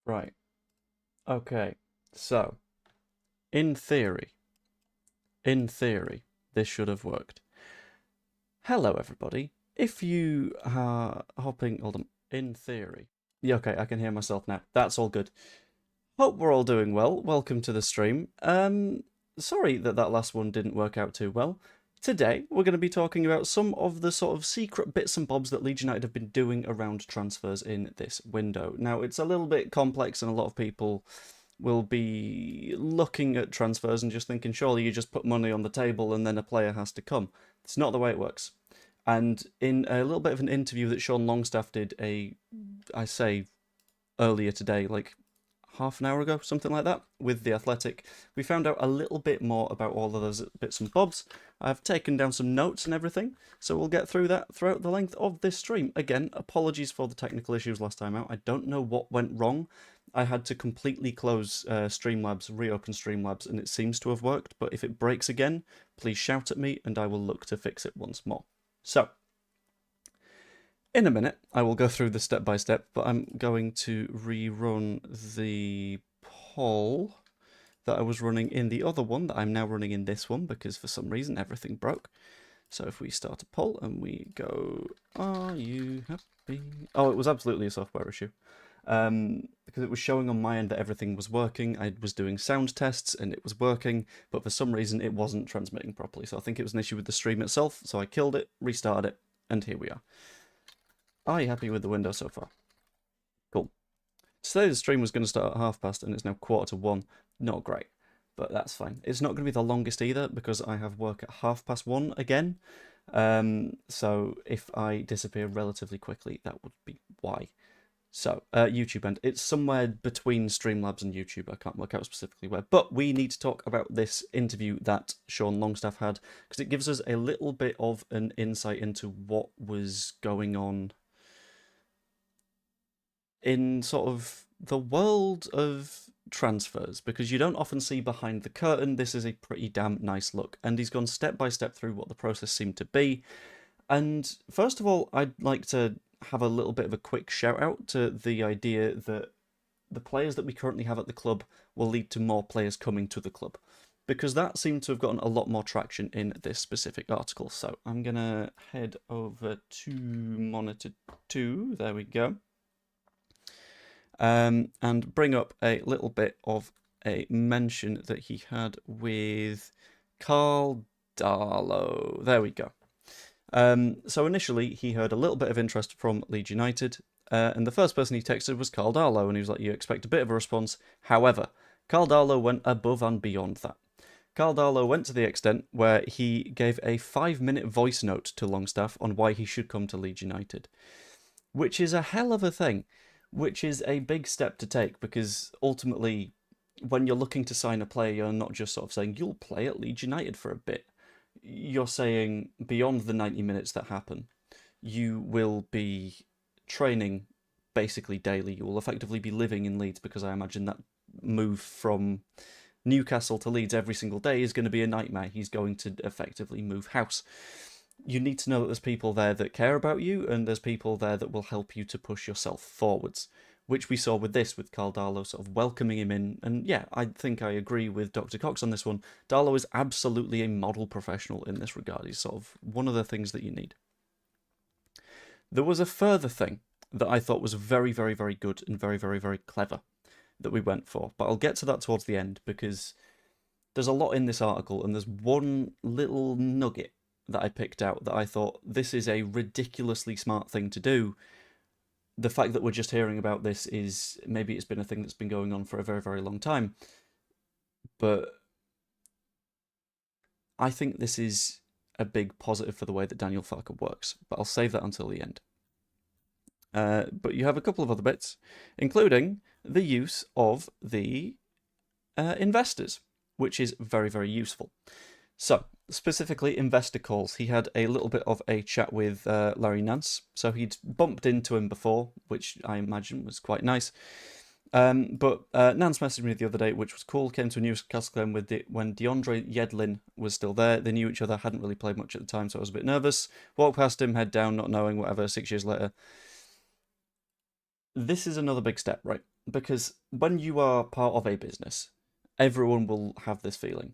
Right. Okay. So, in theory, this should have worked. Hello, everybody. If you are hopping, hold on. In theory, yeah, okay, I can hear myself now. That's all good. Hope we're all doing well. Welcome to the stream. Sorry that last one didn't work out too well. Today, we're going to be talking about some of the sort of secret bits and bobs that Leeds United have been doing around transfers in this window. Now, it's a little bit complex, and a lot of people will be looking at transfers and just thinking, surely you just put money on the table and then a player has to come. It's not the way it works. And in a little bit of an interview that Sean Longstaff did earlier today, like half an hour ago, something like that, with The Athletic, we found out a little bit more about all of those bits and bobs. I've taken down some notes and everything, so we'll get through that throughout the length of this stream. Again, apologies for the technical issues last time out. I don't know what went wrong. I had to completely close Streamlabs, reopen Streamlabs, and it seems to have worked, but if it breaks again, please shout at me and I will look to fix it once more. So, in a minute, I will go through this step by step, but I'm going to rerun the poll that I was running in the other one that I'm now running in this one because for some reason everything broke. So if we start a poll and we go, are you happy? Oh, it was absolutely a software issue. Because it was showing on my end that everything was working. I was doing sound tests and it was working, but for some reason it wasn't transmitting properly. So I think it was an issue with the stream itself. So I killed it, restarted it, and here we are. Are you happy with the window so far? Cool. Today the stream was going to start at 1:30 and it's now 1:45. Not great, but that's fine. It's not going to be the longest either because I have work at 1:30 again. So if I disappear relatively quickly, that would be why. So, YouTube end. It's somewhere between Streamlabs and YouTube. I can't work out specifically where. But we need to talk about this interview that Sean Longstaff had, because it gives us a little bit of an insight into what was going on in sort of the world of transfers, because you don't often see behind the curtain. This is a pretty damn nice look. And he's gone step by step through what the process seemed to be. And first of all, I'd like to have a little bit of a quick shout out to the idea that the players that we currently have at the club will lead to more players coming to the club, because that seemed to have gotten a lot more traction in this specific article. So I'm going to head over to monitor 2, there we go, and bring up a little bit of a mention that he had with Karl Darlow. There we go. So initially, he heard a little bit of interest from Leeds United, and the first person he texted was Karl Darlow, and he was like, you expect a bit of a response. However, Karl Darlow went above and beyond that. Karl Darlow went to the extent where he gave a 5-minute voice note to Longstaff on why he should come to Leeds United, which is a hell of a thing, which is a big step to take, because ultimately, when you're looking to sign a player, you're not just sort of saying, you'll play at Leeds United for a bit. You're saying beyond the 90 minutes that happen, you will be training basically daily. You will effectively be living in Leeds, because I imagine that move from Newcastle to Leeds every single day is going to be a nightmare. He's going to effectively move house. You need to know that there's people there that care about you, and there's people there that will help you to push yourself forwards, which we saw with this, with Karl Darlow sort of welcoming him in. And yeah, I think I agree with Dr. Cox on this one. Darlow is absolutely a model professional in this regard. He's sort of one of the things that you need. There was a further thing that I thought was very, very, very good and very, very, very clever that we went for. But I'll get to that towards the end, because there's a lot in this article, and there's one little nugget that I picked out that I thought, this is a ridiculously smart thing to do. The fact that we're just hearing about this is, maybe it's been a thing that's been going on for a very, very long time. But I think this is a big positive for the way that Daniel Farke works. But I'll save that until the end. But you have a couple of other bits, including the use of the investors, which is very, very useful. So, specifically investor calls. He had a little bit of a chat with Larry Nance, so he'd bumped into him before, which I imagine was quite nice. But Nance messaged me the other day, which was cool. Came to a Newcastle game when DeAndre Yedlin was still there. They knew each other, hadn't really played much at the time, so I was a bit nervous. Walked past him, head down, not knowing, whatever, 6 years later. This is another big step, right? because when you are part of a business, everyone will have this feeling.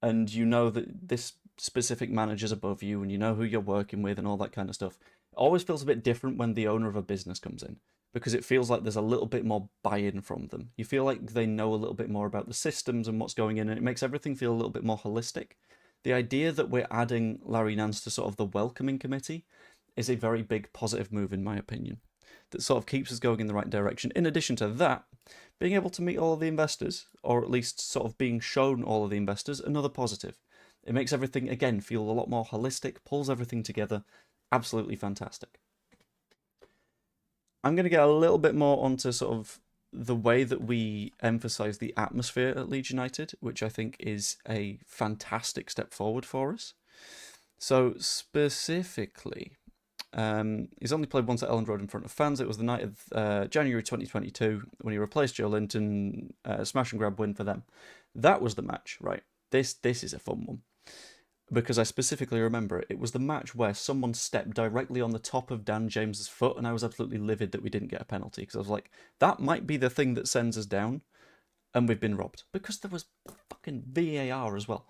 And you know that this specific manager's above you, and you know who you're working with and all that kind of stuff. It always feels a bit different when the owner of a business comes in, because it feels like there's a little bit more buy-in from them. You feel like they know a little bit more about the systems and what's going in, and it makes everything feel a little bit more holistic. The idea that we're adding Larry Nance to sort of the welcoming committee is a very big positive move, in my opinion, that sort of keeps us going in the right direction. In addition to that, being able to meet all of the investors, or at least sort of being shown all of the investors, another positive. It makes everything, again, feel a lot more holistic, pulls everything together. Absolutely fantastic. I'm going to get a little bit more onto sort of the way that we emphasise the atmosphere at Leeds United, which I think is a fantastic step forward for us. So specifically, he's only played once at Elland Road in front of fans. It was the night of January 2022 when he replaced Joe Linton, smash and grab win for them. That was the match, right? This is a fun one, because I specifically remember it. It was the match where someone stepped directly on the top of Dan James's foot, and I was absolutely livid that we didn't get a penalty, because I was like, that might be the thing that sends us down, and we've been robbed, because there was fucking VAR as well.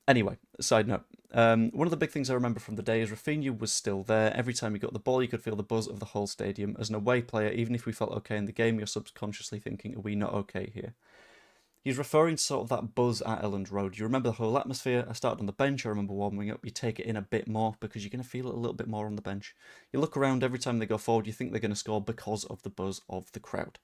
Anyway, side note. One of the big things I remember from the day is Rafinha was still there. Every time he got the ball, you could feel the buzz of the whole stadium. As an away player, even if we felt okay in the game, you're subconsciously thinking, are we not okay here? He's referring to sort of that buzz at Elland Road. You remember the whole atmosphere. I started on the bench. I remember warming up. You take it in a bit more because you're going to feel it a little bit more on the bench. You look around every time they go forward, you think they're going to score because of the buzz of the crowd.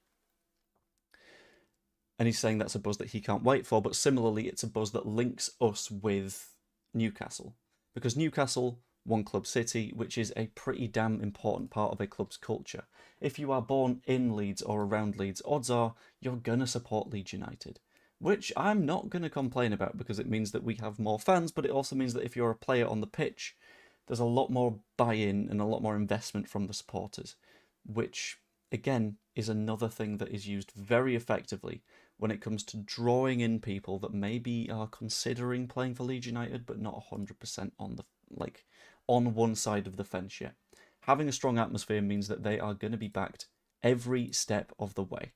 And he's saying that's a buzz that he can't wait for, but similarly, it's a buzz that links us with Newcastle. Because Newcastle, one club city, which is a pretty damn important part of a club's culture. If you are born in Leeds or around Leeds, odds are you're going to support Leeds United. Which I'm not going to complain about, because it means that we have more fans, but it also means that if you're a player on the pitch, there's a lot more buy-in and a lot more investment from the supporters. Which, again, is another thing that is used very effectively when it comes to drawing in people that maybe are considering playing for Leeds United but not 100% on one side of the fence yet. Having a strong atmosphere means that they are going to be backed every step of the way,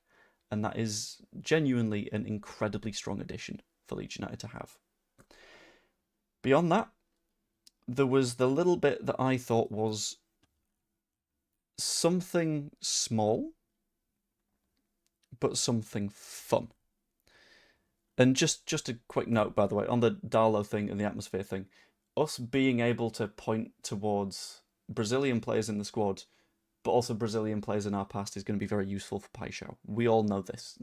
and that is genuinely an incredibly strong addition for Leeds United to have. Beyond that, there was the little bit that I thought was something small but something fun. And just a quick note, by the way, on the Darlow thing and the atmosphere thing, us being able to point towards Brazilian players in the squad, but also Brazilian players in our past, is going to be very useful for Paixao. We all know this.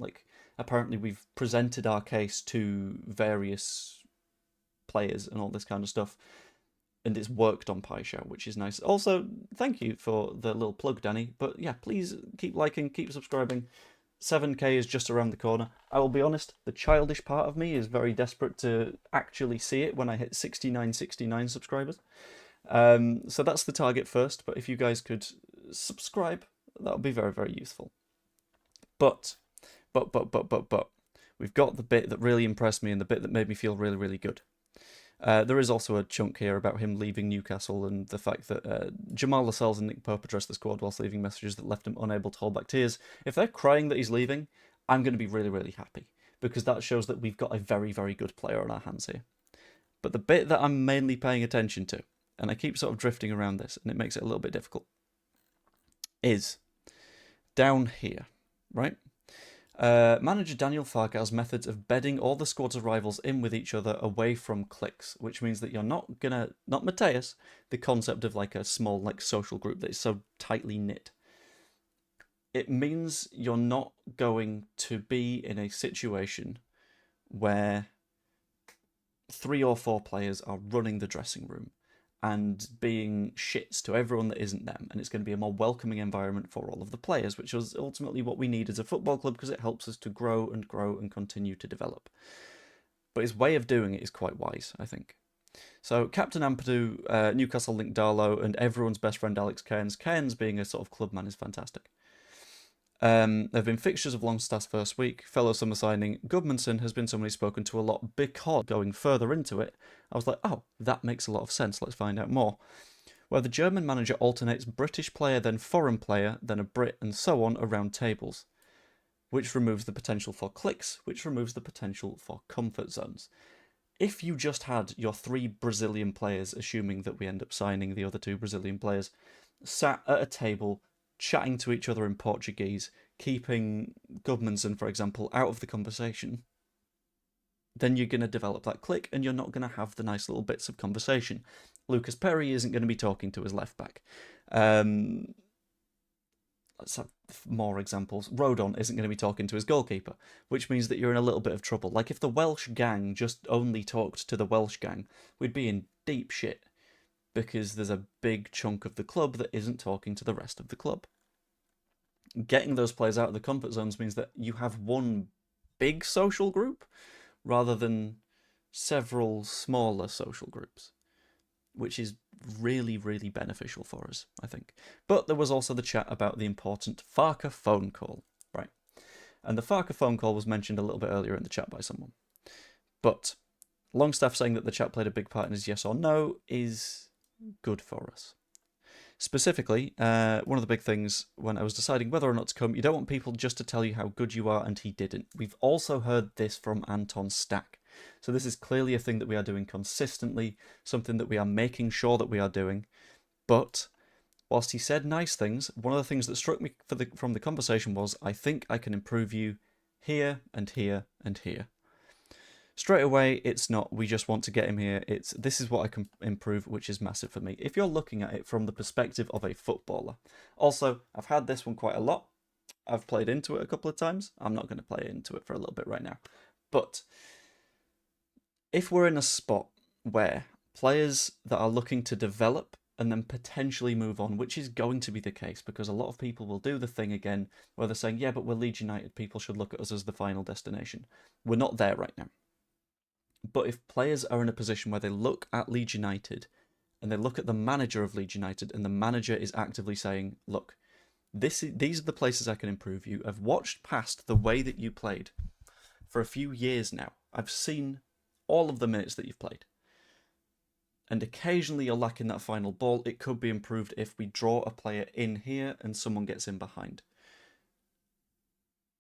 Apparently we've presented our case to various players and all this kind of stuff, and it's worked on Paixao, which is nice. Also, thank you for the little plug, Danny. But yeah, please keep liking, keep subscribing. 7K is just around the corner. I will be honest, the childish part of me is very desperate to actually see it when I hit 69 subscribers. So that's the target first, but if you guys could subscribe, that would be very, very useful. But, we've got the bit that really impressed me and the bit that made me feel really, really good. There is also a chunk here about him leaving Newcastle and the fact that Jamal Lascelles and Nick Pope addressed the squad whilst leaving messages that left him unable to hold back tears. If they're crying that he's leaving, I'm going to be really, really happy, because that shows that we've got a very, very good player on our hands here. But the bit that I'm mainly paying attention to, and I keep sort of drifting around this, and it makes it a little bit difficult, is down here, right? Manager Daniel Farke has methods of bedding all the squad's rivals in with each other away from cliques, which means that you're not Mateus, the concept of a small social group that is so tightly knit. It means you're not going to be in a situation where 3 or 4 players are running the dressing room and being shits to everyone that isn't them, and it's going to be a more welcoming environment for all of the players, which is ultimately what we need as a football club, because it helps us to grow and continue to develop. But his way of doing it is quite wise, I think. So Captain Ampadu, Newcastle link Darlow, and everyone's best friend Alex Cairns. Cairns being a sort of club man is fantastic. There have been fixtures of Longstaff's first week. Fellow summer signing Gudmundsson has been someone he's spoken to a lot, because going further into it, I was like, oh, that makes a lot of sense. Let's find out more. Where the German manager alternates British player, then foreign player, then a Brit, and so on around tables. which removes the potential for clicks, which removes the potential for comfort zones. If you just had your 3 Brazilian players, assuming that we end up signing the other 2 Brazilian players, sat at a table chatting to each other in Portuguese, keeping Gudmundsson, for example, out of the conversation, then you're going to develop that click and you're not going to have the nice little bits of conversation. Lucas Perri isn't going to be talking to his left back. Let's have more examples. Rodon isn't going to be talking to his goalkeeper, which means that you're in a little bit of trouble. Like if the Welsh gang just only talked to the Welsh gang, we'd be in deep shit, because there's a big chunk of the club that isn't talking to the rest of the club. Getting those players out of the comfort zones means that you have one big social group rather than several smaller social groups, which is really, really beneficial for us, I think. But there was also the chat about the important Farke phone call, right? And the Farke phone call was mentioned a little bit earlier in the chat by someone. But Longstaff saying that the chat played a big part in his yes or no is good for us. Specifically, one of the big things when I was deciding whether or not to come, you don't want people just to tell you how good you are, and he didn't. We've also heard this from Anton Stack. So this is clearly a thing that we are doing consistently, something that we are making sure that we are doing. But whilst he said nice things, one of the things that struck me from the conversation was, I think I can improve you here and here and here. Straight away, it's not, we just want to get him here. It's, this is what I can improve, which is massive for me. If you're looking at it from the perspective of a footballer. Also, I've had this one quite a lot. I've played into it a couple of times. I'm not going to play into it for a little bit right now. But if we're in a spot where players that are looking to develop and then potentially move on, which is going to be the case, because a lot of people will do the thing again where they're saying, yeah, but we're Leeds United, people should look at us as the final destination. We're not there right now. But if players are in a position where they look at Leeds United and they look at the manager of Leeds United and the manager is actively saying, look, these are the places I can improve you. I've watched past the way that you played for a few years now. I've seen all of the minutes that you've played. And occasionally you're lacking that final ball. It could be improved if we draw a player in here and someone gets in behind.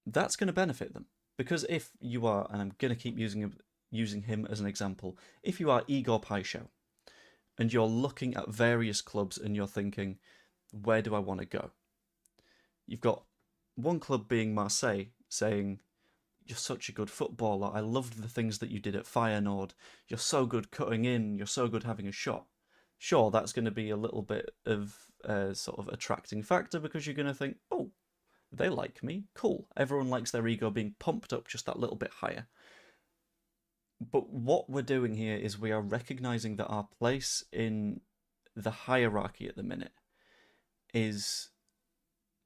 That's going to benefit them. Because if you are, and I'm going to keep using him as an example, if you are Igor Paixao and you're looking at various clubs and you're thinking, where do I want to go? You've got one club being Marseille saying, you're such a good footballer, I loved the things that you did at Feyenoord, you're so good cutting in, you're so good having a shot. Sure, that's going to be a little bit of a sort of attracting factor, because you're going to think, oh, they like me, cool. Everyone likes their ego being pumped up just that little bit higher. But what we're doing here is we are recognizing that our place in the hierarchy at the minute is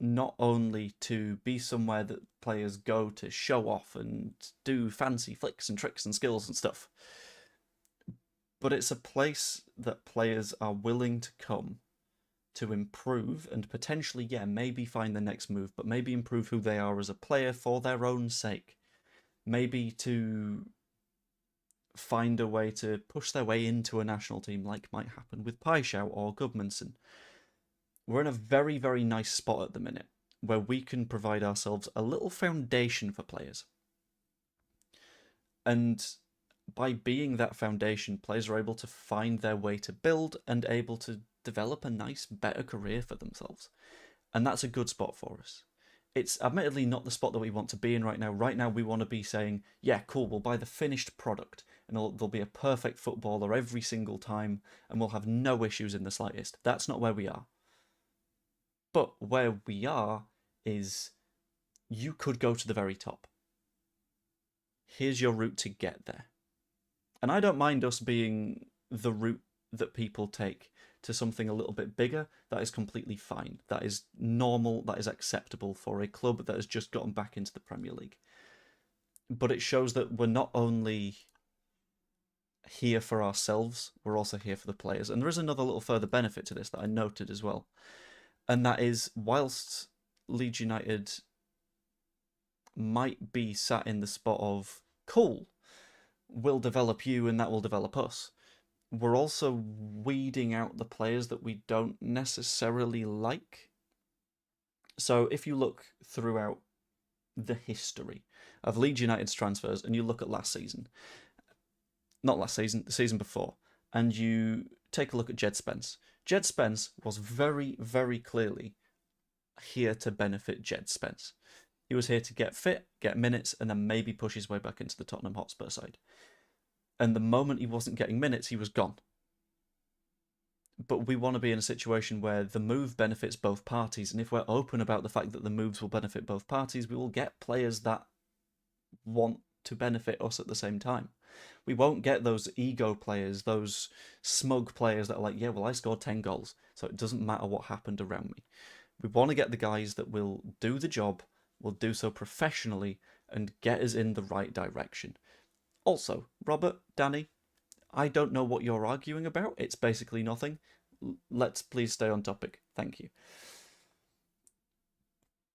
not only to be somewhere that players go to show off and do fancy flicks and tricks and skills and stuff, but it's a place that players are willing to come to improve and potentially, yeah, maybe find the next move, but maybe improve who they are as a player for their own sake. Maybe to find a way to push their way into a national team, like might happen with Paixao or Gudmundsson. We're in a very, very nice spot at the minute where we can provide ourselves a little foundation for players. And by being that foundation, players are able to find their way to build and able to develop a nice, better career for themselves. And that's a good spot for us. It's admittedly not the spot that we want to be in right now. Right now, we want to be saying, yeah, cool, we'll buy the finished product and there'll be a perfect footballer every single time and we'll have no issues in the slightest. That's not where we are. But where we are is you could go to the very top. Here's your route to get there. And I don't mind us being the route that people take to something a little bit bigger. That is completely fine. That is normal. That is acceptable for a club that has just gotten back into the Premier League. But it shows that we're not only here for ourselves, we're also here for the players. And there is another little further benefit to this that I noted as well. And that is, whilst Leeds United might be sat in the spot of, cool, we'll develop you and that will develop us, we're also weeding out the players that we don't necessarily like. So if you look throughout the history of Leeds United's transfers and you look at last season, not last season, the season before, and you take a look at Jed Spence. Jed Spence was very, very clearly here to benefit Jed Spence. He was here to get fit, get minutes, and then maybe push his way back into the Tottenham Hotspur side. And the moment he wasn't getting minutes, he was gone. But we want to be in a situation where the move benefits both parties, and if we're open about the fact that the moves will benefit both parties, we will get players that want to benefit us at the same time. We won't get those ego players, those smug players that are like, yeah, well, I scored 10 goals, so it doesn't matter what happened around me. We want to get the guys that will do the job, will do so professionally, and get us in the right direction. Also, Robert, Danny, I don't know what you're arguing about. It's basically nothing. Let's please stay on topic. Thank you.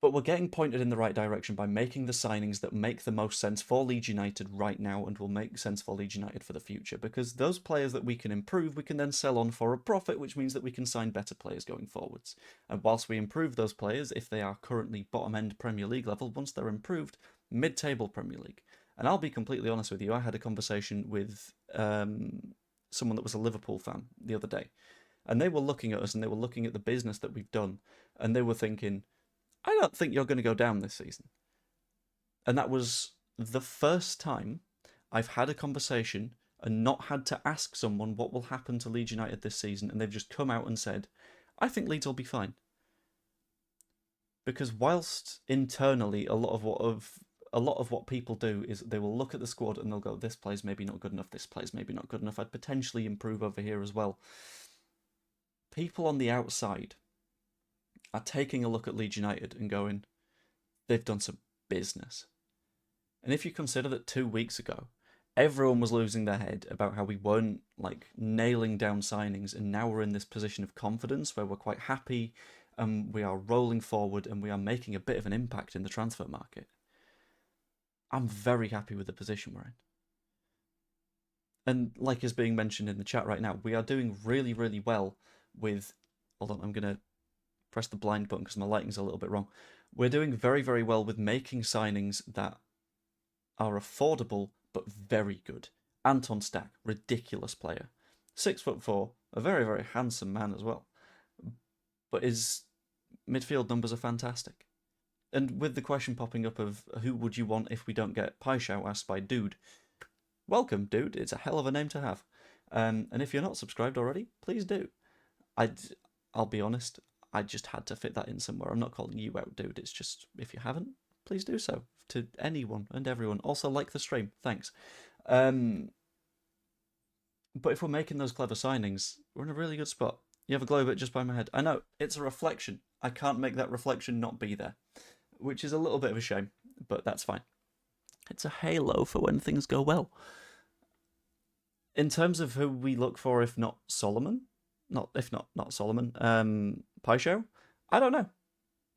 But we're getting pointed in the right direction by making the signings that make the most sense for Leeds United right now and will make sense for Leeds United for the future. Because those players that we can improve, we can then sell on for a profit, which means that we can sign better players going forwards. And whilst we improve those players, if they are currently bottom-end Premier League level, once they're improved, mid-table Premier League. And I'll be completely honest with you, I had a conversation with someone that was a Liverpool fan the other day. And they were looking at us and they were looking at the business that we've done. And they were thinking, I don't think you're going to go down this season. And that was the first time I've had a conversation and not had to ask someone what will happen to Leeds United this season. And they've just come out and said, I think Leeds will be fine. Because whilst internally a lot of what people do is they will look at the squad and they'll go, this play's maybe not good enough, this play's maybe not good enough, I'd potentially improve over here as well. People on the outside are taking a look at Leeds United and going, they've done some business. And if you consider that 2 weeks ago, everyone was losing their head about how we weren't nailing down signings, and now we're in this position of confidence where we're quite happy and we are rolling forward and we are making a bit of an impact in the transfer market. I'm very happy with the position we're in. And like is being mentioned in the chat right now, we are doing really, really well with... Hold on, I'm going to press the blind button because my lighting's a little bit wrong. We're doing very, very well with making signings that are affordable but very good. Anton Stack, ridiculous player. 6'4", a very, very handsome man as well. But his midfield numbers are fantastic. And with the question popping up of who would you want if we don't get Paixao asked by Dude. Welcome, Dude. It's a hell of a name to have. And if you're not subscribed already, please do. I'll be honest, I just had to fit that in somewhere. I'm not calling you out, Dude. It's just, if you haven't, please do so. To anyone and everyone. Also, like the stream. Thanks. But if we're making those clever signings, we're in a really good spot. You have a glow bit just by my head. I know, it's a reflection. I can't make that reflection not be there. Which is a little bit of a shame, but that's fine. It's a halo for when things go well. In terms of who we look for, if not Solomon, not Solomon, Paixao, I don't know.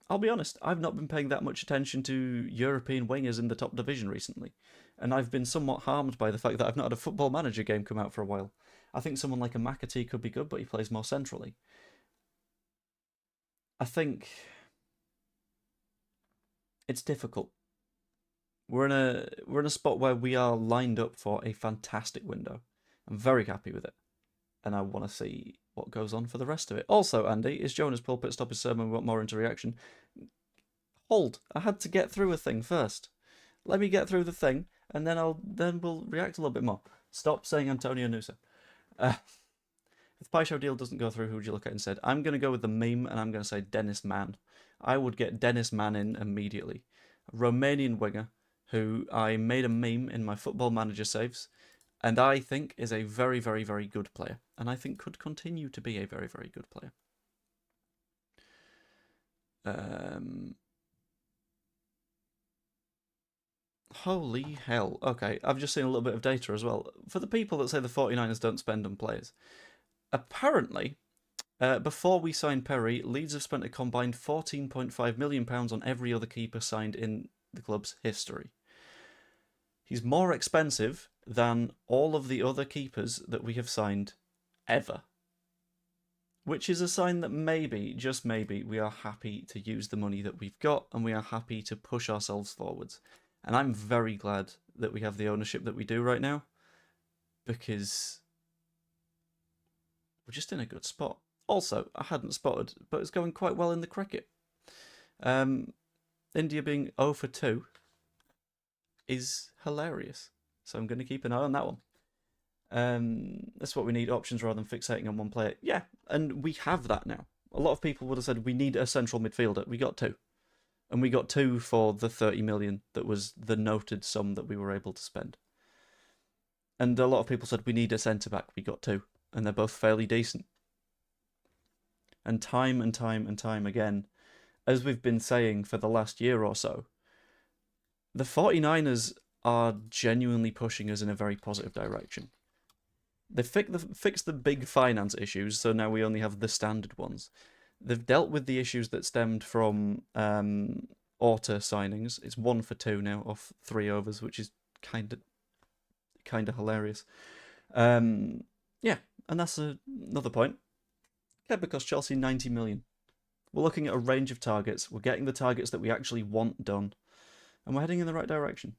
I'll be honest, I've not been paying that much attention to European wingers in the top division recently, and I've been somewhat harmed by the fact that I've not had a Football Manager game come out for a while. I think someone like a McAtee could be good, but he plays more centrally. I think it's difficult. We're in a spot where we are lined up for a fantastic window. I'm very happy with it, and I want to see what goes on for the rest of it. Also, Andy, is Jonas Pulpit stop his sermon? We want more interaction. Hold, I had to get through a thing first. Let me get through the thing, and then we'll react a little bit more. Stop saying Antonio Nusa. If the Paixao deal doesn't go through, who would you look at instead? I'm going to go with the meme, and I'm going to say Dennis Mann. I would get Dennis Mann in immediately. A Romanian winger who I made a meme in my Football Manager saves, and I think is a very, very, very good player. And I think could continue to be a very, very good player. Holy hell. Okay, I've just seen a little bit of data as well. For the people that say the 49ers don't spend on players, apparently, before we signed Perri, Leeds have spent a combined £14.5 million on every other keeper signed in the club's history. He's more expensive than all of the other keepers that we have signed ever. which is a sign that maybe, just maybe, we are happy to use the money that we've got and we are happy to push ourselves forwards. And I'm very glad that we have the ownership that we do right now, because we're just in a good spot. Also, I hadn't spotted, but it's going quite well in the cricket. India being 0 for 2 is hilarious. So I'm going to keep an eye on that one. That's what we need, options rather than fixating on one player. Yeah, and we have that now. A lot of people would have said we need a central midfielder. We got 2. And we got 2 for the 30 million that was the noted sum that we were able to spend. And a lot of people said we need a centre-back. We got 2. And they're both fairly decent. And time again, as we've been saying for the last year or so, the 49ers are genuinely pushing us in a very positive direction. They fixed the big finance issues, so now we only have the standard ones. They've dealt with the issues that stemmed from Orta signings. It's 1 for 2 now off 3 overs, which is kind of hilarious. Yeah, and that's another point. Kepa cost Chelsea 90 million. We're looking at a range of targets. We're getting the targets that we actually want done, and we're heading in the right direction.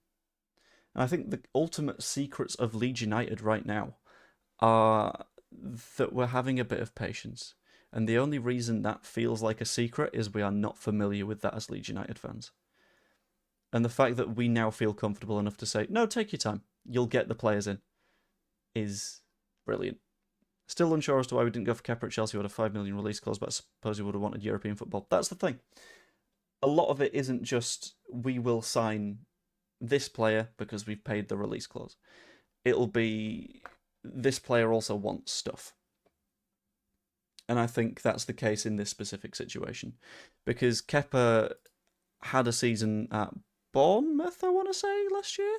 And I think the ultimate secrets of Leeds United right now are that we're having a bit of patience. And the only reason that feels like a secret is we are not familiar with that as Leeds United fans. And the fact that we now feel comfortable enough to say, no, take your time, you'll get the players in, is brilliant. Still unsure as to why we didn't go for Kepa at Chelsea with a 5 million release clause, but I suppose we would have wanted European football. That's the thing. A lot of it isn't just we will sign this player because we've paid the release clause. It'll be this player also wants stuff. And I think that's the case in this specific situation. Because Kepa had a season at Bournemouth, I want to say, last year.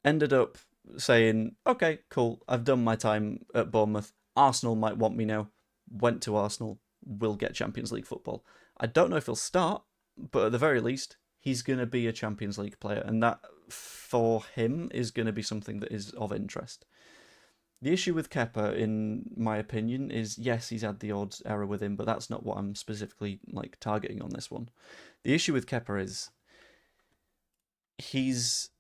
Ended up saying, okay, cool, I've done my time at Bournemouth. Arsenal might want me now. Went to Arsenal, will get Champions League football. I don't know if he'll start, but at the very least, he's going to be a Champions League player. And that, for him, is going to be something that is of interest. The issue with Kepa, in my opinion, is yes, he's had the odd error with him, but that's not what I'm specifically targeting on this one. The issue with Kepa is he's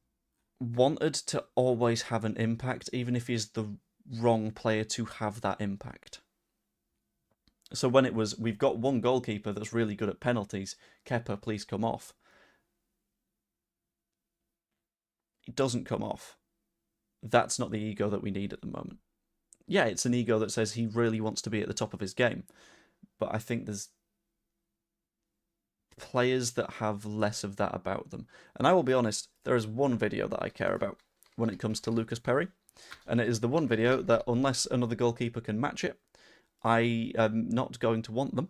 wanted to always have an impact, even if he's the wrong player to have that impact. So when it was, we've got one goalkeeper that's really good at penalties, Kepa, please come off. It doesn't come off. That's not the ego that we need at the moment. Yeah, it's an ego that says he really wants to be at the top of his game. But I think there's players that have less of that about them. And I will be honest, there is one video that I care about when it comes to Lucas Perri. And it is the one video that, unless another goalkeeper can match it, I am not going to want them.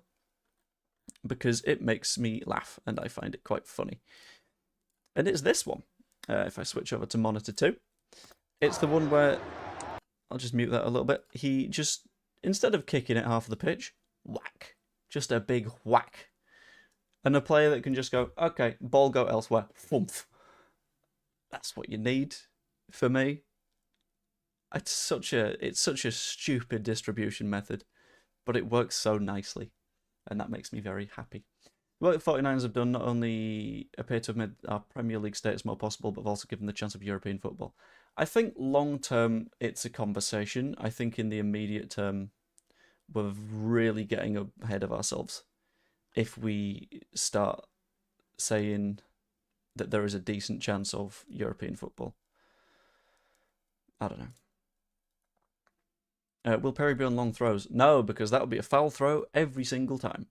Because it makes me laugh, and I find it quite funny. And it's this one. If I switch over to monitor 2. It's the one where, I'll just mute that a little bit, he just, instead of kicking it half of the pitch, whack. Just a big whack. And a player that can just go, okay, ball go elsewhere, thump. That's what you need, for me. It's such a stupid distribution method, but it works so nicely, and that makes me very happy. What the 49ers have done not only appear to have made our Premier League status more possible, but have also given the chance of European football. I think long-term, it's a conversation. I think in the immediate term, we're really getting ahead of ourselves if we start saying that there is a decent chance of European football. I don't know. Will Perry be on long throws? No, because that would be a foul throw every single time.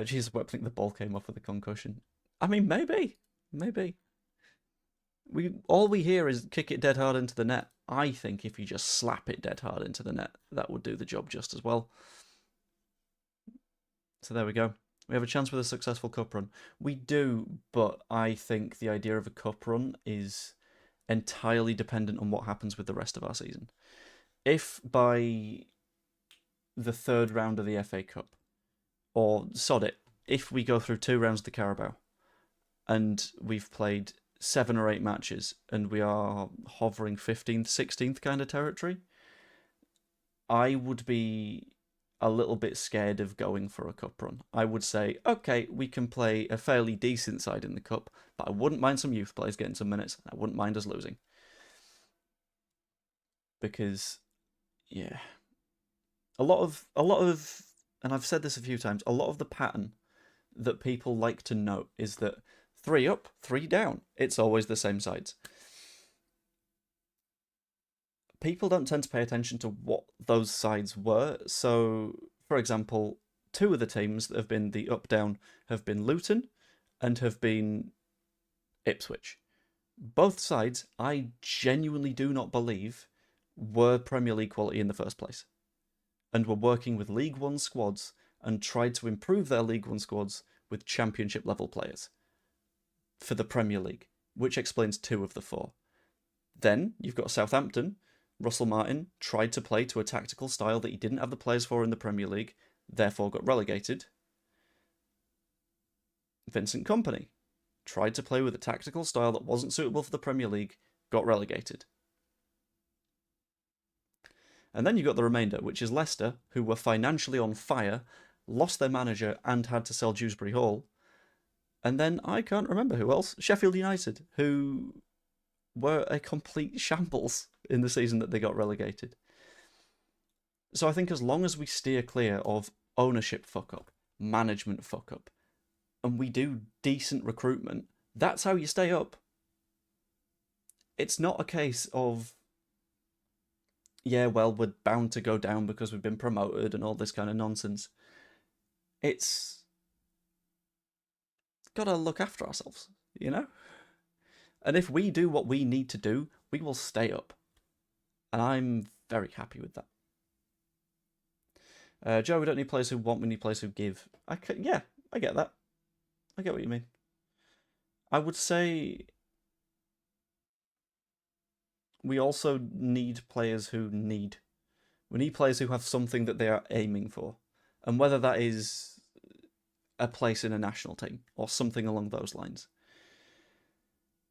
Jesus, I think the ball came off with a concussion. I mean, maybe. All we hear is kick it dead hard into the net. I think if you just slap it dead hard into the net, that would do the job just as well. So there we go. We have a chance with a successful cup run. We do, but I think the idea of a cup run is entirely dependent on what happens with the rest of our season. If by the 3rd round of the FA Cup, or sod it, if we go through 2 rounds of the Carabao, and we've played 7 or 8 matches, and we are hovering 15th, 16th kind of territory, I would be a little bit scared of going for a cup run. I would say, okay, we can play a fairly decent side in the cup, but I wouldn't mind some youth players getting some minutes. I wouldn't mind us losing. Because, yeah, a lot of, and I've said this a few times, a lot of the pattern that people like to note is that 3 up, 3 down. It's always the same sides. People don't tend to pay attention to what those sides were. So, for example, 2 of the teams that have been the up-down have been Luton and have been Ipswich. Both sides, I genuinely do not believe, were Premier League quality in the first place, and were working with League One squads and tried to improve their League One squads with Championship level players for the Premier League, which explains 2 of the 4. Then you've got Southampton. Russell Martin tried to play to a tactical style that he didn't have the players for in the Premier League, therefore got relegated. Vincent Kompany tried to play with a tactical style that wasn't suitable for the Premier League, got relegated. And then you've got the remainder, which is Leicester, who were financially on fire, lost their manager and had to sell Dewsbury Hall. And then I can't remember who else. Sheffield United, who were a complete shambles in the season that they got relegated. So I think as long as we steer clear of ownership fuck-up, management fuck-up, and we do decent recruitment, that's how you stay up. It's not a case of, yeah, well, we're bound to go down because we've been promoted and all this kind of nonsense. It's got to look after ourselves, you know? And if we do what we need to do, we will stay up. And I'm very happy with that. Joe, we don't need players who want, we need players who give. Yeah, I get that. I get what you mean. I would say we also need players who need. We need players who have something that they are aiming for. And whether that is a place in a national team or something along those lines.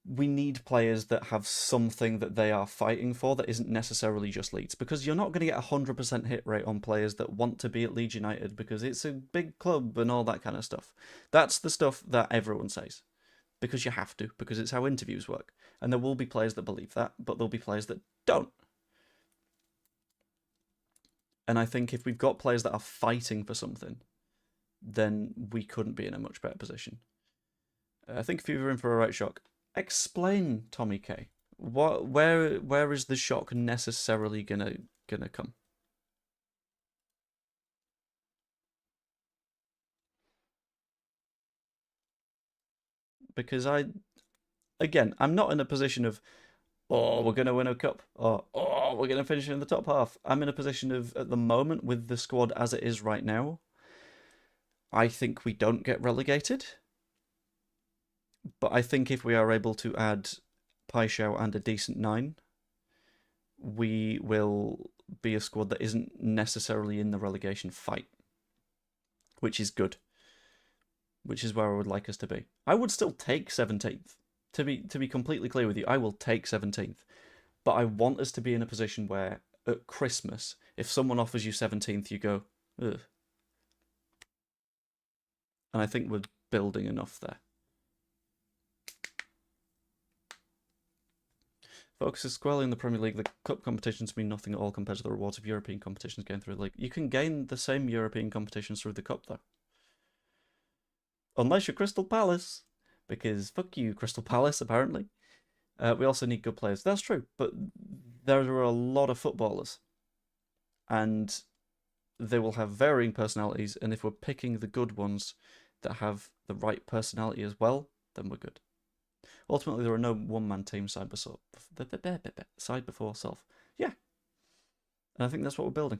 We need players that have something that they are fighting for that isn't necessarily just Leeds. Because you're not going to get a 100% hit rate on players that want to be at Leeds United because it's a big club and all that kind of stuff. That's the stuff that everyone says. Because you have to, because it's how interviews work. And there will be players that believe that, but there'll be players that don't. And I think if we've got players that are fighting for something, then we couldn't be in a much better position. I think if you're in for a right shock, explain, Tommy K. Where is the shock necessarily gonna come? Because I'm not in a position of, oh, we're gonna win a cup, or oh, we're gonna finish in the top half. I'm in a position of, at the moment, with the squad as it is right now, I think we don't get relegated. But I think if we are able to add Paixao and a decent 9, we will be a squad that isn't necessarily in the relegation fight, which is good. Which is where I would like us to be. I would still take 17th. To be completely clear with you, I will take 17th. But I want us to be in a position where at Christmas, if someone offers you 17th, you go, ugh. And I think we're building enough there. Focuses squarely in the Premier League. The cup competitions mean nothing at all compared to the rewards of European competitions going through the league. You can gain the same European competitions through the cup, though. Unless you're Crystal Palace. Because fuck you, Crystal Palace, apparently. We also need good players. That's true, but there are a lot of footballers. And they will have varying personalities, and if we're picking the good ones that have the right personality as well, then we're good. Ultimately, there are no one-man teams side before self. Yeah. And I think that's what we're building.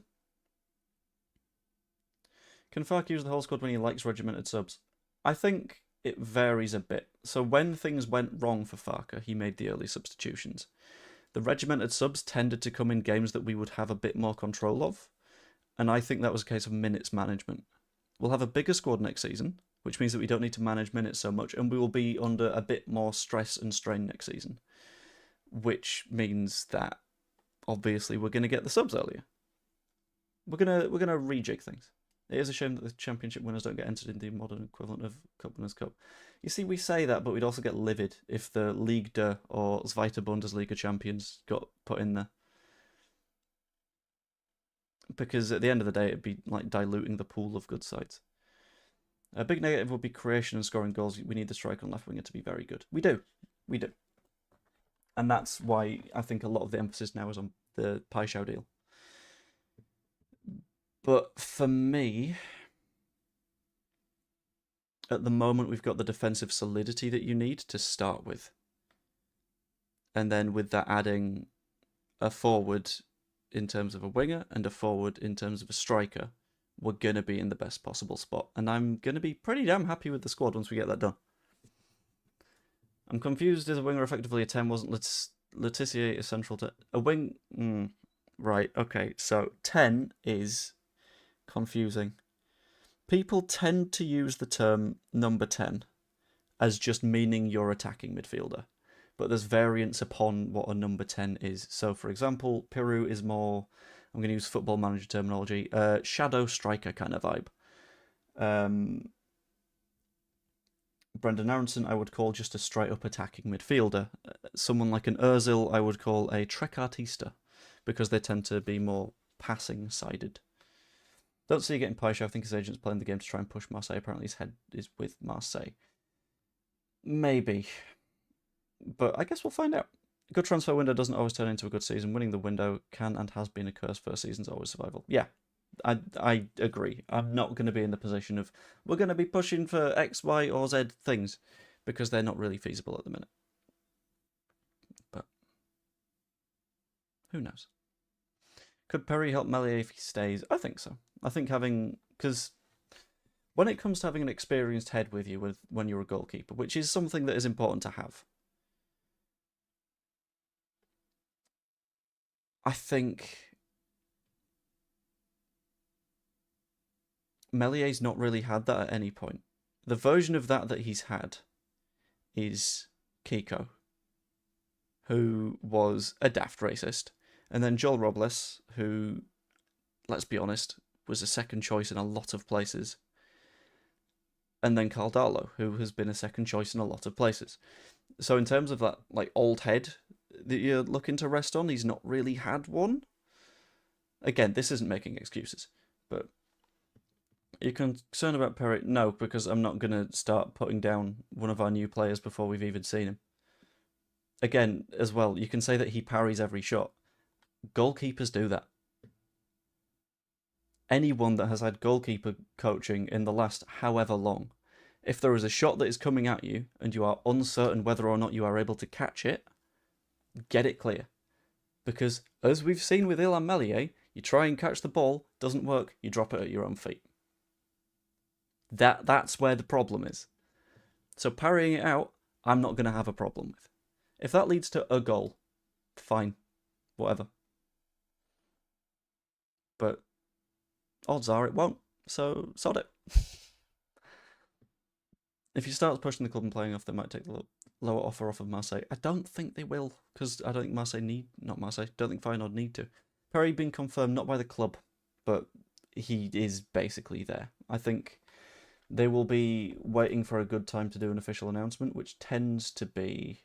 Can Farke use the whole squad when he likes regimented subs? I think it varies a bit. So when things went wrong for Farke, he made the early substitutions. The regimented subs tended to come in games that we would have a bit more control of. And I think that was a case of minutes management. We'll have a bigger squad next season, which means that we don't need to manage minutes so much, and we will be under a bit more stress and strain next season. Which means that, obviously, we're going to get the subs earlier. we're gonna rejig things. It is a shame that the championship winners don't get entered in the modern equivalent of Cup Winners' Cup. You see, we say that, but we'd also get livid if the Ligue 2 or Zweite Bundesliga champions got put in there. Because at the end of the day, it'd be like diluting the pool of good sides. A big negative would be creation and scoring goals. We need the striker and left winger to be very good. We do. And that's why I think a lot of the emphasis now is on the Paixao deal. But for me, at the moment, we've got the defensive solidity that you need to start with. And then with that adding a forward in terms of a winger and a forward in terms of a striker, we're going to be in the best possible spot. And I'm going to be pretty damn happy with the squad once we get that done. I'm confused. Is a winger effectively a 10? Wasn't Letitia essential to... A wing... right, okay. So 10 is confusing. People tend to use the term number 10 as just meaning your attacking midfielder. But there's variants upon what a number 10 is. So, for example, Peru is more, I'm going to use football manager terminology, shadow striker kind of vibe. Brendan Aronson I would call just a straight-up attacking midfielder. Someone like an Ozil I would call a trequartista, because they tend to be more passing-sided. Don't see you getting Paixao. I think his agent's playing the game to try and push Marseille. Apparently his head is with Marseille. Maybe. But I guess we'll find out. A good transfer window doesn't always turn into a good season. Winning the window can and has been a curse. First season's always survival. Yeah, I agree. I'm not going to be in the position of, we're going to be pushing for X, Y, or Z things, because they're not really feasible at the minute. But who knows? Could Perri help Meslier if he stays? I think so. I think because when it comes to having an experienced head with you when you're a goalkeeper, which is something that is important to have, I think Mellier's not really had that at any point. The version of that he's had is Kiko, who was a daft racist, and then Joel Robles, who, let's be honest, was a second choice in a lot of places, and then Karl Darlow, who has been a second choice in a lot of places. So in terms of that like old head that you're looking to rest on, he's not really had one. Again, this isn't making excuses, but you're concerned about Perri? No, because I'm not going to start putting down one of our new players before we've even seen him. Again, as well, you can say that he parries every shot. Goalkeepers do that. Anyone that has had goalkeeper coaching in the last however long, if there is a shot that is coming at you and you are uncertain whether or not you are able to catch it, get it clear. Because, as we've seen with Illan Meslier, you try and catch the ball, doesn't work, you drop it at your own feet. That's where the problem is. So parrying it out, I'm not going to have a problem with. If that leads to a goal, fine, whatever. But odds are it won't, so sod it. If he starts pushing the club and playing off, they might take the lower offer off of Marseille. I don't think they will, because I don't think don't think Feyenoord need to. Perri been confirmed not by the club, but he is basically there. I think they will be waiting for a good time to do an official announcement, which tends to be,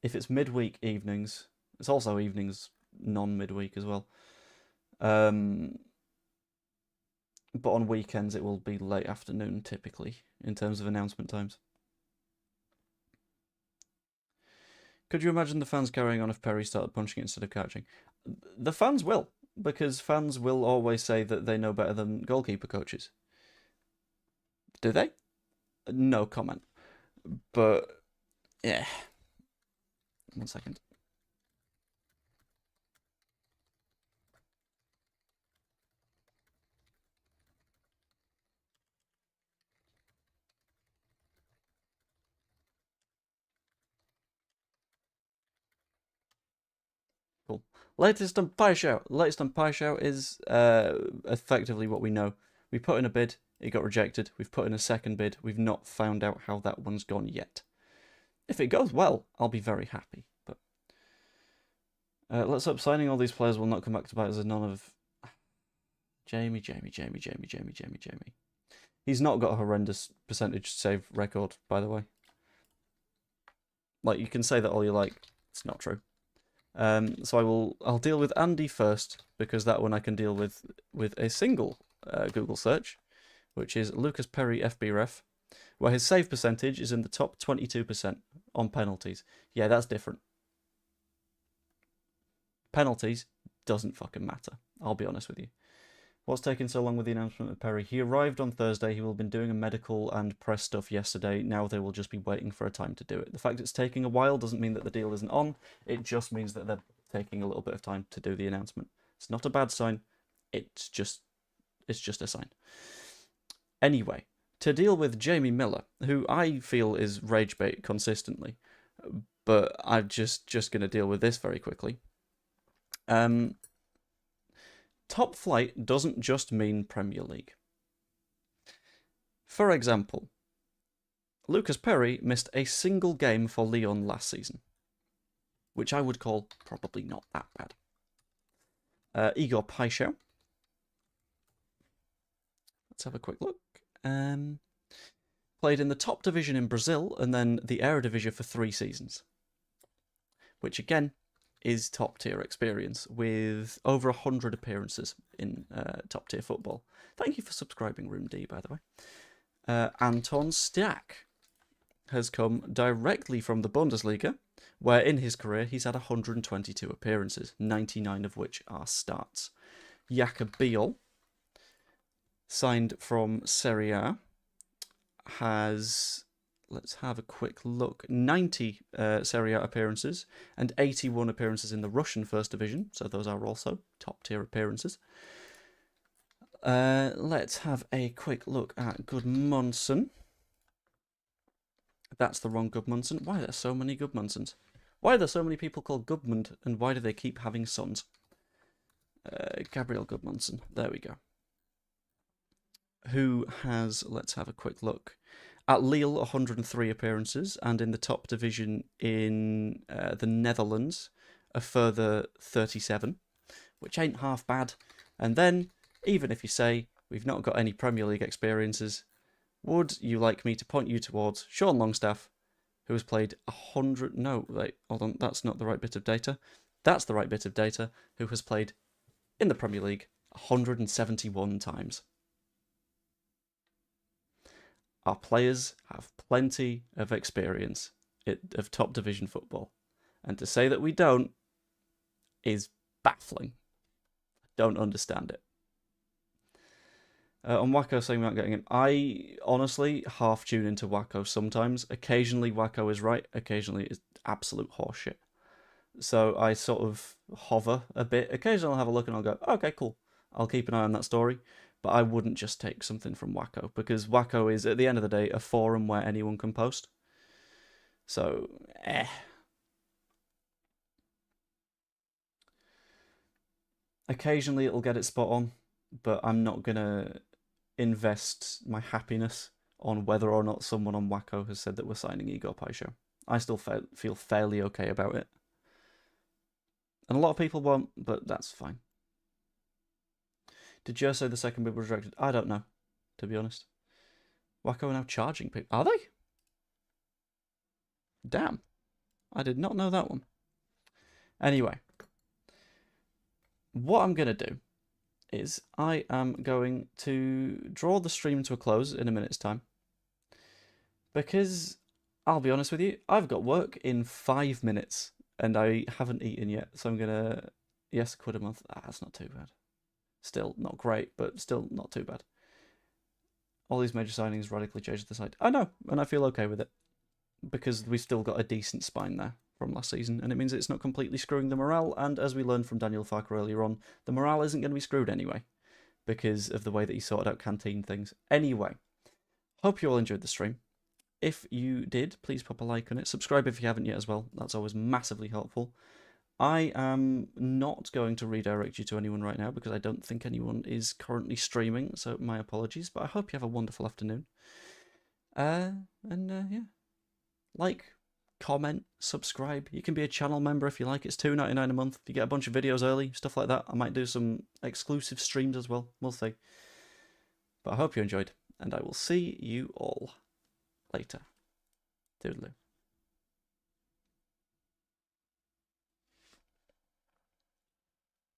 if it's midweek evenings, it's also evenings non-midweek as well. But on weekends it will be late afternoon typically in terms of announcement times. Could you imagine the fans carrying on if Perri started punching it instead of catching? The fans will, because fans will always say that they know better than goalkeeper coaches. Do they? No comment. But, yeah. 1 second. Cool. Latest on Paixao. Latest on Paixao is effectively what we know. We put in a bid, it got rejected. We've put in a second bid. We've not found out how that one's gone yet. If it goes well, I'll be very happy. But let's hope signing all these players will not come back to bite us as none of... Jamie. He's not got a horrendous percentage save record, by the way. Like, you can say that all you like. It's not true. So I'll deal with Andy first, because that one I can deal with a single Google search, which is Lucas Perri FBref, where his save percentage is in the top 22% on penalties. Yeah, that's different. Penalties doesn't fucking matter. I'll be honest with you. What's taking so long with the announcement of Perri? He arrived on Thursday. He will have been doing a medical and press stuff yesterday. Now they will just be waiting for a time to do it. The fact it's taking a while doesn't mean that the deal isn't on. It just means that they're taking a little bit of time to do the announcement. It's not a bad sign. It's just a sign. Anyway, to deal with Jamie Miller, who I feel is rage bait consistently, but I'm just going to deal with this very quickly. Top flight doesn't just mean Premier League. For example, Lucas Perri missed a single game for Lyon last season, which I would call probably not that bad. Igor Paixao. Let's have a quick look. Played in the top division in Brazil and then the Eredivisie for 3 seasons, which again is top tier experience with over 100 appearances in top tier football. Thank you for subscribing, Room D, by the way. Anton Stack has come directly from the Bundesliga, where in his career he's had 122 appearances, 99 of which are starts. Jakob Biel, signed from Serie A, has, let's have a quick look, 90 Serie A appearances and 81 appearances in the Russian First Division, so those are also top-tier appearances. Let's have a quick look at Gudmundsson. That's the wrong Gudmundsson. Why are there so many Gudmundsons? Why are there so many people called Gudmund, and why do they keep having sons? Gabriel Gudmundsson, there we go. Who has, let's have a quick look, at Lille 103 appearances, and in the top division in the Netherlands a further 37, which ain't half bad. And then, even if you say we've not got any Premier League experiences, would you like me to point you towards Sean Longstaff, who has played 100... No, wait, hold on, that's not the right bit of data. That's the right bit of data, who has played in the Premier League 171 times. Our players have plenty of experience of top division football. And to say that we don't is baffling. Don't understand it. On Wacko saying we're not getting him, I honestly half tune into Wacko sometimes. Occasionally Wacko is right, occasionally it's absolute horseshit. So I sort of hover a bit. Occasionally I'll have a look and I'll go, okay, cool. I'll keep an eye on that story. But I wouldn't just take something from Wacko, because Wacko is, at the end of the day, a forum where anyone can post. So, Occasionally it'll get it spot on, but I'm not going to invest my happiness on whether or not someone on Wacko has said that we're signing Igor Paixao. I still feel fairly okay about it. And a lot of people won't, but that's fine. Did Joe say the second bid was rejected? I don't know, to be honest. Wacko are now charging people. Are they? Damn. I did not know that one. Anyway. What I'm going to do is I am going to draw the stream to a close in a minute's time. Because, I'll be honest with you, I've got work in 5 minutes and I haven't eaten yet. So I'm going to, yes, £1 a month. That's not too bad. Still not great, but still not too bad. All these major signings radically changed the side. I know, and I feel okay with it. Because we've still got a decent spine there from last season, and it means it's not completely screwing the morale, and as we learned from Daniel Farke earlier on, the morale isn't going to be screwed anyway, because of the way that he sorted out canteen things. Anyway, hope you all enjoyed the stream. If you did, please pop a like on it. Subscribe if you haven't yet as well. That's always massively helpful. I am not going to redirect you to anyone right now because I don't think anyone is currently streaming, so my apologies, but I hope you have a wonderful afternoon. Yeah. Like, comment, subscribe. You can be a channel member if you like. It's $2.99 a month. You get a bunch of videos early, stuff like that. I might do some exclusive streams as well. We'll see. But I hope you enjoyed, and I will see you all later. Toodaloo.